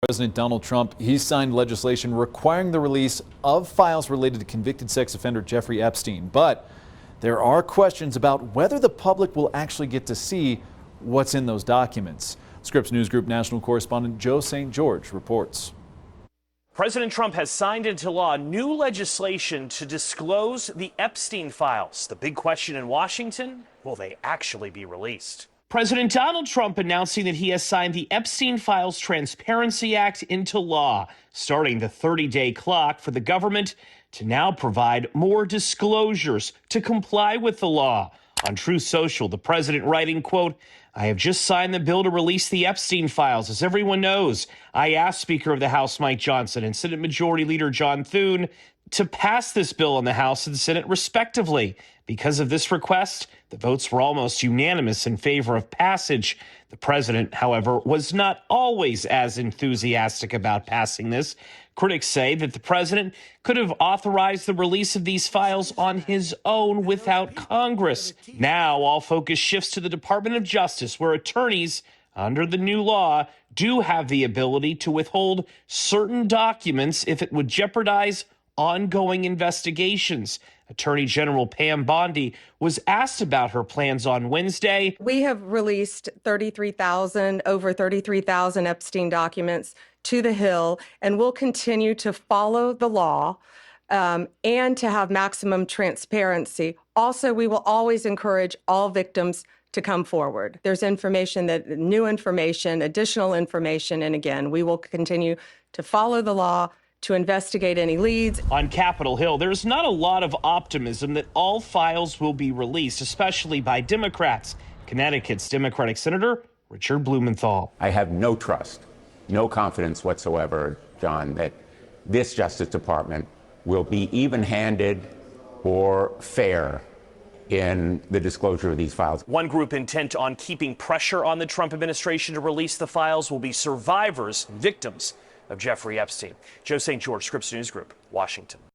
President Donald Trump, he signed legislation requiring the release of files related to convicted sex offender Jeffrey Epstein. But there are questions about whether the public will actually get to see what's in those documents. Scripps News Group national correspondent Joe St. George reports. President Trump has signed into law new legislation to disclose the Epstein files. The big question in Washington, will they actually be released? President Donald Trump announcing that he has signed the Epstein Files Transparency Act into law, starting the 30-day clock for the government to now provide more disclosures to comply with the law. On Truth Social, the president writing, quote, "I have just signed the bill to release the Epstein files. As everyone knows, I asked Speaker of the House Mike Johnson and Senate Majority Leader John Thune to pass this bill in the House and Senate respectively. Because of this request, the votes were almost unanimous in favor of passage. The president, however, was not always as enthusiastic about passing this. Critics say that the president could have authorized the release of these files on his own without Congress. Now all focus shifts to the Department of Justice, where attorneys under the new law do have the ability to withhold certain documents if it would jeopardize ongoing investigations. Attorney General Pam Bondi was asked about her plans on Wednesday. We have released over 33,000 Epstein documents to the Hill, and we'll continue to follow the law and to have maximum transparency. Also, we will always encourage all victims to come forward. There's new information, additional information, and again, we will continue to follow the law, to investigate any leads. On Capitol Hill, there's not a lot of optimism that all files will be released, especially by Democrats. Connecticut's Democratic Senator Richard Blumenthal. I have no trust, no confidence whatsoever, John, that this Justice Department will be even-handed or fair in the disclosure of these files. One group intent on keeping pressure on the Trump administration to release the files will be survivors, victims of Jeffrey Epstein. Joe St. George, Scripps News Group, Washington.